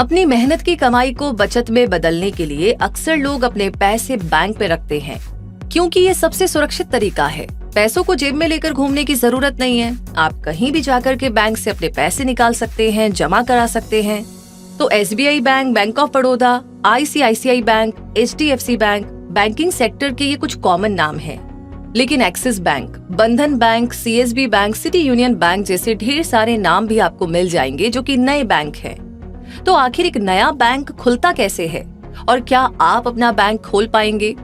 अपनी मेहनत की कमाई को बचत में बदलने के लिए अक्सर लोग अपने पैसे बैंक में रखते हैं, क्योंकि ये सबसे सुरक्षित तरीका है। पैसों को जेब में लेकर घूमने की जरूरत नहीं है। आप कहीं भी जाकर के बैंक से अपने पैसे निकाल सकते हैं, जमा करा सकते हैं। तो SBI bank, bank of Baroda, ICICI bank, HDFC bank, banking sector के ये कुछ कॉमन नाम हैं। लेकिन एक्सिस बैंक, बंधन bank, CSB bank, city union bank जैसे ढेर सारे नाम भी आपको मिल जाएंगे जो कि नए बैंक हैं। तो आखिर एक नया बैंक खुलता कैसे है और क्या आप अपना बैंक खोल पाएंगे?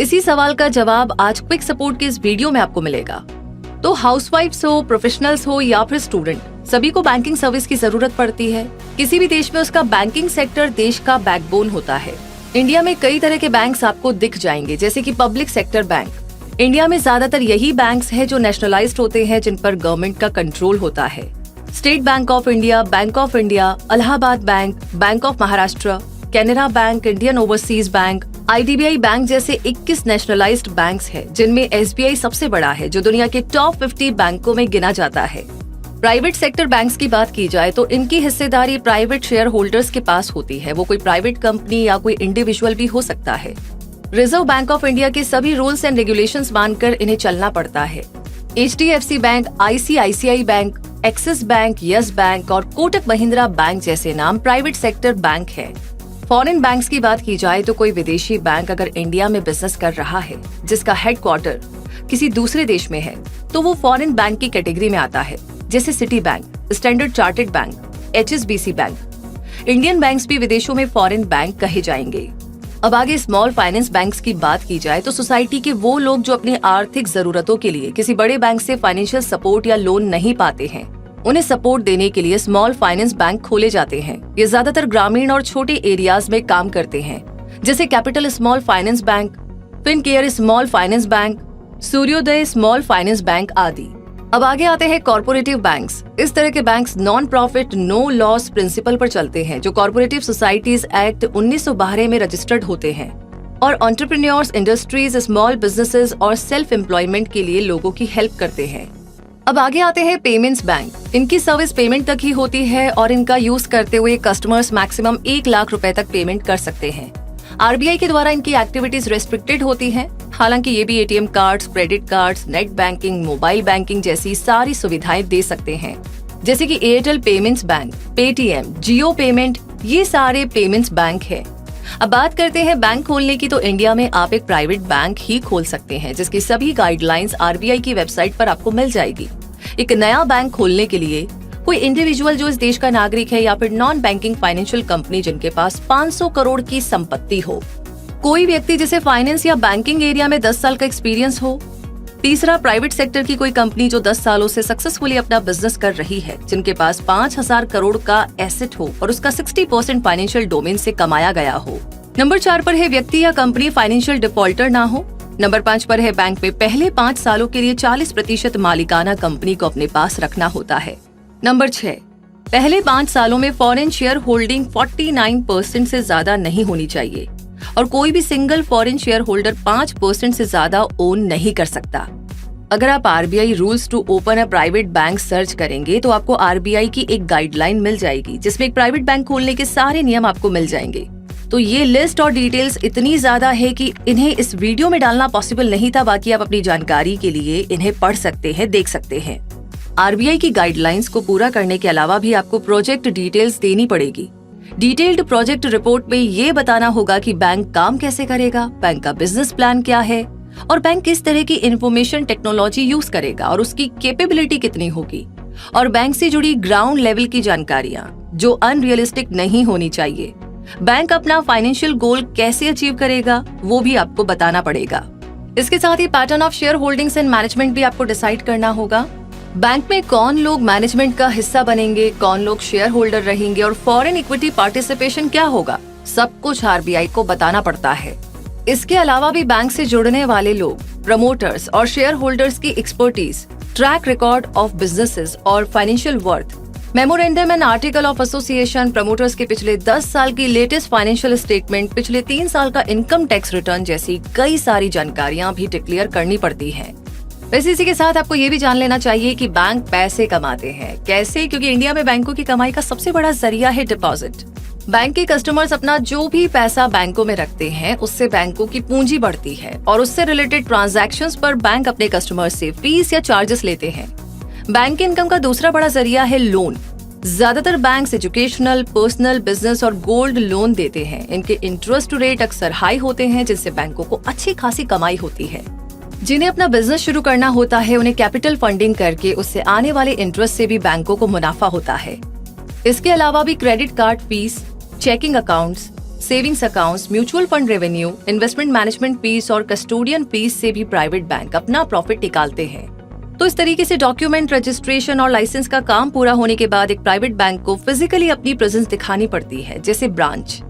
इसी सवाल का जवाब आज क्विक सपोर्ट के इस वीडियो में आपको मिलेगा। तो हाउसवाइफ्स हो, प्रोफेशनल्स हो या फिर स्टूडेंट, सभी को बैंकिंग सर्विस की जरूरत पड़ती है। किसी भी देश में उसका बैंकिंग सेक्टर देश का बैकबोन होता है। इंडिया में कई तरह के बैंक्स आपको दिख जाएंगे, जैसे कि पब्लिक सेक्टर बैंक। इंडिया में ज्यादातर यही बैंक्स हैं जो नेशनलाइज्ड होते हैं, जिन पर गवर्नमेंट का कंट्रोल होता है। State bank of India, bank of India, Allahabad bank, bank of Maharashtra, Canara bank, Indian overseas bank, IDBI bank जैसे 21 नेशनलाइज्ड बैंक्स हैं, जिनमें SBI सबसे बड़ा है, जो दुनिया के टॉप 50 बैंकों में गिना जाता है। प्राइवेट सेक्टर बैंक्स की बात की जाए तो इनकी हिस्सेदारी प्राइवेट शेयर होल्डर्स के पास होती है। वो कोई प्राइवेट कंपनी या कोई इंडिविजुअल भी हो सकता है। रिजर्व बैंक ऑफ इंडिया के सभी रूल्स एंड रेगुलेशंस मानकर इन्हें चलना पड़ता है। HDFC bank, ICICI bank, axis bank, yes bank और कोटक महिंद्रा बैंक जैसे नाम प्राइवेट सेक्टर बैंक है। फॉरेन बैंक्स की बात की जाए तो कोई विदेशी बैंक अगर इंडिया में बिजनेस कर रहा है, जिसका हेडक्वार्टर किसी दूसरे देश में है, तो वो फॉरेन बैंक की कैटेगरी में आता है, जैसे city bank, standard chartered bank, HSBC bank. Indian banks भी विदेशों में फॉरेन बैंक कहे जाएंगे। अब आगे स्मॉल फाइनेंस बैंक्स की बात की जाए तो सोसाइटी के वो लोग जो अपनी आर्थिक जरूरतों के लिए किसी बड़े बैंक से फाइनेंशियल सपोर्ट या लोन नहीं पाते हैं, उन्हें सपोर्ट देने के लिए स्मॉल फाइनेंस बैंक खोले जाते हैं। ये ज्यादातर ग्रामीण और छोटे एरियाज में काम करते हैं, जैसे capital small finance bank, Fincare small finance bank, सूर्योदय स्मॉल फाइनेंस बैंक आदि। अब आगे आते हैं कॉर्पोरेटिव बैंक्स। इस तरह के banks non profit no loss principle पर चलते हैं, जो कॉर्पोरेटिव सोसाइटीज एक्ट 1912 में रजिस्टर्ड होते हैं और एंटरप्रेन्योर्स, इंडस्ट्रीज, स्मॉल बिजनेसेस और सेल्फ एम्प्लॉयमेंट के लिए लोगों की हेल्प करते हैं। अब आगे आते हैं पेमेंट्स बैंक। इनकी सर्विस पेमेंट तक ही होती है और इनका यूज करते हुए कस्टमर्स मैक्सिमम 1 लाख रुपए तक पेमेंट कर सकते हैं। RBI के द्वारा इनकी एक्टिविटीज रेस्ट्रिक्टेड होती हैं। हालांकि ये भी ATM cards, credit cards, net banking, mobile banking जैसी सारी सुविधाएं दे सकते हैं, जैसे कि एयरटेल पेमेंट्स बैंक, पेटीएम, जियो पेमेंट, ये सारे पेमेंट्स बैंक है। अब बात करते हैं बैंक खोलने की, तो इंडिया में आप एक प्राइवेट बैंक ही खोल सकते हैं, जिसकी सभी गाइडलाइंस RBI की वेबसाइट पर आपको मिल जाएगी। एक नया बैंक खोलने के लिए कोई इंडिविजुअल जो इस देश का नागरिक है या फिर नॉन बैंकिंग फाइनेंशियल कंपनी जिनके पास 500 करोड़ की संपत्ति हो, कोई व्यक्ति जिसे फाइनेंस या बैंकिंग एरिया में 10 साल का एक्सपीरियंस हो, तीसरा प्राइवेट सेक्टर की कोई कंपनी जो 10 सालों से सक्सेसफुली अपना बिजनेस कर रही है, जिनके पास 5000 करोड़ का एसेट हो और उसका 60% फाइनेंशियल डोमेन से कमाया गया हो। नंबर 4 पर है व्यक्ति या कंपनी फाइनेंशियल डिफॉल्टर ना हो। नंबर 5 पर है बैंक में पहले 5 सालों के लिए 40% मालिकाना कंपनी को अपने पास रखना होता है। नंबर 6, पहले 5 सालों में फॉरेन शेयर होल्डिंग 49% से ज्यादा नहीं होनी चाहिए और कोई भी सिंगल फॉरेन शेयर होल्डर 5% से ज्यादा ओन नहीं कर सकता। अगर आप RBI rules to open a private bank search करेंगे तो आपको RBI की एक गाइडलाइन मिल जाएगी, जिसमें एक प्राइवेट बैंक खोलने के सारे नियम आपको मिल जाएंगे। तो ये लिस्ट और डिटेल्स इतनी ज्यादा है कि इन्हें इस वीडियो में डालना पॉसिबल नहीं था। बाकी आप अपनी जानकारी के लिए इन्हें पढ़ सकते हैं, देख सकते हैं। RBI की गाइडलाइंस को पूरा करने के अलावा भी आपको प्रोजेक्ट डिटेल्स देनी पड़ेगी। डिटेल्ड प्रोजेक्ट रिपोर्ट में ये बताना होगा कि बैंक काम कैसे करेगा, बैंक का बिजनेस प्लान क्या है और बैंक किस तरह की इंफॉर्मेशन टेक्नोलॉजी यूज करेगा और उसकी कैपेबिलिटी कितनी होगी, और बैंक से जुड़ी ग्राउंड लेवल की जानकारियां जो अनरियलिस्टिक नहीं होनी चाहिए। बैंक अपना फाइनेंशियल गोल कैसे अचीव करेगा वो भी आपको बताना पड़ेगा। इसके साथ ही pattern of share holdings and management भी आपको डिसाइड करना होगा। बैंक में कौन लोग मैनेजमेंट का हिस्सा बनेंगे, कौन लोग शेयर होल्डर रहेंगे और फॉरेन इक्विटी पार्टिसिपेशन क्या होगा, सब कुछ RBI को बताना पड़ता है। इसके अलावा भी बैंक से जुड़ने वाले लोग, प्रमोटर्स और शेयर होल्डर्स की expertise, track record of businesses और financial worth, memorandum and article of association, promoters के पिछले 10 साल की लेटेस्ट फाइनेंशियल स्टेटमेंट, पिछले 3 साल का इनकम टैक्स रिटर्न जैसी कई सारी जानकारियां भी डिक्लेयर करनी पड़ती हैं। वैसे इसी के साथ आपको ये भी जान लेना चाहिए कि बैंक पैसे कमाते हैं कैसे, क्योंकि इंडिया में बैंकों की कमाई का सबसे बड़ा जरिया है डिपॉजिट। बैंक के कस्टमर्स अपना जो भी पैसा बैंकों में रखते हैं उससे बैंकों की पूंजी बढ़ती है और उससे रिलेटेड ट्रांजैक्शंस पर बैंक अपने कस्टमर से फीस या चार्जेस लेते हैं। बैंक के इनकम का दूसरा बड़ा जरिया है लोन। ज्यादातर बैंक्स एजुकेशनल, पर्सनल, बिजनेस और गोल्ड लोन देते हैं। इनके इंटरेस्ट रेट अक्सर हाई होते हैं जिससे बैंकों को अच्छी खासी कमाई होती है। जिन्हें अपना बिजनेस शुरू करना होता है उन्हें कैपिटल फंडिंग करके उससे आने वाले इंटरेस्ट से भी बैंकों को मुनाफा होता है। इसके अलावा भी credit card fees, checking accounts, savings accounts, mutual fund revenue, investment management fees और कस्टोडियन फीस से भी प्राइवेट बैंक अपना प्रॉफिट निकालते हैं। तो इस तरीके से डॉक्यूमेंट, रजिस्ट्रेशन और लाइसेंस का काम पूरा होने के बाद एक प्राइवेट बैंक को फिजिकली अपनी प्रेजेंस दिखानी पड़ती है, जैसे ब्रांच।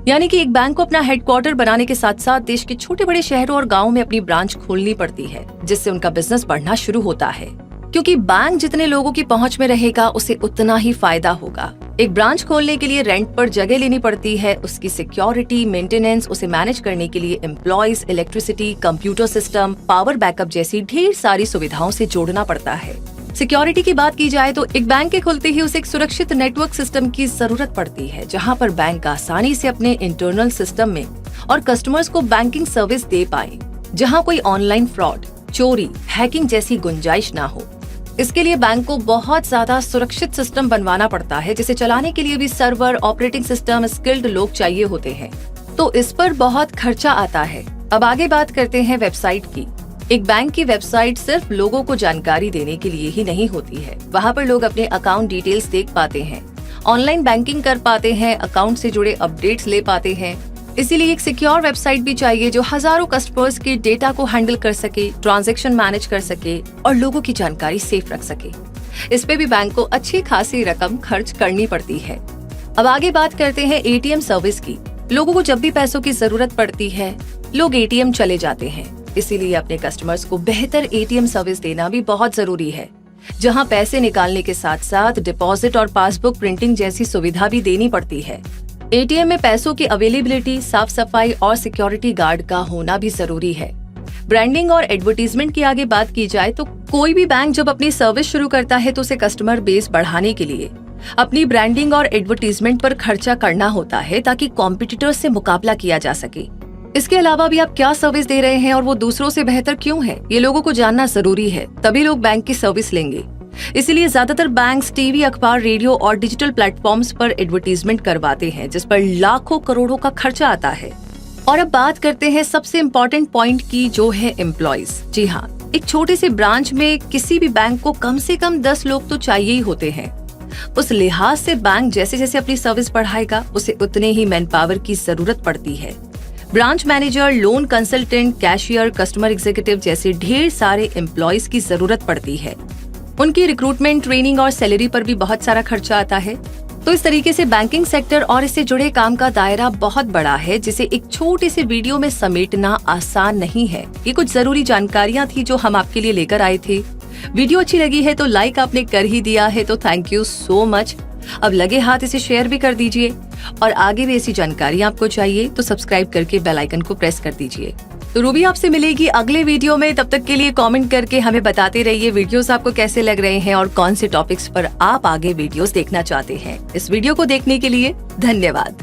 यानी कि एक बैंक को अपना हेडक्वार्टर बनाने के साथ साथ देश के छोटे बड़े शहरों और गाँव में अपनी ब्रांच खोलनी पड़ती है, जिससे उनका बिजनेस बढ़ना शुरू होता है। क्योंकि बैंक जितने लोगों की पहुंच में रहेगा उसे उतना ही फायदा होगा। एक ब्रांच खोलने के लिए रेंट पर जगह लेनी पड़ती है, उसकी सिक्योरिटी, मेंटेनेंस, उसे मैनेज करने के लिए employees, electricity, computer system, power backup जैसी ढेर सारी सुविधाओं से जोड़ना पड़ता है। सिक्योरिटी की बात की जाए तो एक बैंक के खुलते ही उसे एक सुरक्षित नेटवर्क सिस्टम की जरूरत पड़ती है, जहां पर बैंक आसानी से अपने इंटरनल सिस्टम में और कस्टमर्स को बैंकिंग सर्विस दे पाए, जहां कोई ऑनलाइन फ्रॉड, चोरी, हैकिंग जैसी गुंजाइश ना हो। इसके लिए बैंक को बहुत ज्यादा सुरक्षित सिस्टम बनवाना पड़ता है, जिसे चलाने के लिए भी सर्वर, ऑपरेटिंग सिस्टम, स्किल्ड लोग चाहिए होते हैं। तो इस पर बहुत खर्चा आता है। अब आगे बात करते हैं वेबसाइट की। एक बैंक की वेबसाइट सिर्फ लोगों को जानकारी देने के लिए ही नहीं होती है। वहाँ पर लोग अपने अकाउंट डिटेल्स देख पाते हैं, ऑनलाइन बैंकिंग कर पाते हैं, अकाउंट से जुड़े अपडेट्स ले पाते हैं। इसीलिए एक सिक्योर वेबसाइट भी चाहिए जो हजारों कस्टमर्स के डेटा को हैंडल कर सके, ट्रांजैक्शन मैनेज कर सके और लोगों की जानकारी सेफ रख सके। इस पे भी बैंक को अच्छी खासी रकम खर्च करनी पड़ती है। अब आगे बात करते हैं एटीएम सर्विस की। लोगों को जब भी पैसों की जरूरत पड़ती है, लोग एटीएम चले जाते हैं। इसीलिए अपने कस्टमर्स को बेहतर एटीएम सर्विस देना भी बहुत जरूरी है, जहां पैसे निकालने के साथ साथ डिपॉजिट और पासबुक प्रिंटिंग जैसी सुविधा भी देनी पड़ती है। एटीएम में पैसों की अवेलेबिलिटी, साफ सफाई और सिक्योरिटी गार्ड का होना भी जरूरी है। ब्रांडिंग और एडवर्टीजमेंट की आगे बात की जाए तो कोई भी बैंक जब अपनी सर्विस शुरू करता है तो उसे कस्टमर बेस बढ़ाने के लिए अपनी ब्रांडिंग और एडवर्टीजमेंट पर खर्चा करना होता है, ताकि कॉम्पिटिटर्स से मुकाबला किया जा सके। इसके अलावा भी आप क्या सर्विस दे रहे हैं और वो दूसरों से बेहतर क्यों है, ये लोगों को जानना जरूरी है, तभी लोग बैंक की सर्विस लेंगे। इसीलिए ज्यादातर बैंक्स टीवी, अखबार, रेडियो और डिजिटल प्लेटफॉर्म्स पर एडवर्टीजमेंट करवाते हैं, जिस पर लाखों करोड़ों का खर्चा आता है। और अब बात करते हैं सबसे इम्पोर्टेंट पॉइंट की, जो है एम्प्लॉयज। जी हाँ, एक छोटे से ब्रांच में किसी भी बैंक को कम से कम 10 लोग तो चाहिए ही होते हैं। उस लिहाज से बैंक जैसे जैसे अपनी सर्विस बढ़ाएगा उसे उतने ही मैन पावर की जरूरत पड़ती है। Branch manager, loan consultant, cashier, customer executive जैसे ढेर सारे एम्प्लॉयज की जरूरत पड़ती है। उनकी रिक्रूटमेंट, ट्रेनिंग और सैलरी पर भी बहुत सारा खर्चा आता है। तो इस तरीके से बैंकिंग सेक्टर और इससे जुड़े काम का दायरा बहुत बड़ा है, जिसे एक छोटे से वीडियो में समेटना आसान नहीं है। ये कुछ जरूरी जानकारियां थी जो हम आपके लिए लेकर आए थे। वीडियो अच्छी लगी है तो लाइक आपने कर ही दिया है, तो थैंक यू सो मच। अब लगे हाथ इसे शेयर भी कर दीजिए और आगे भी ऐसी जानकारी आपको चाहिए तो सब्सक्राइब करके बेल आइकन को प्रेस कर दीजिए। तो रूबी आपसे मिलेगी अगले वीडियो में। तब तक के लिए कमेंट करके हमें बताते रहिए वीडियोस आपको कैसे लग रहे हैं और कौन से टॉपिक्स पर आप आगे वीडियोस देखना चाहते हैं। इस वीडियो को देखने के लिए धन्यवाद।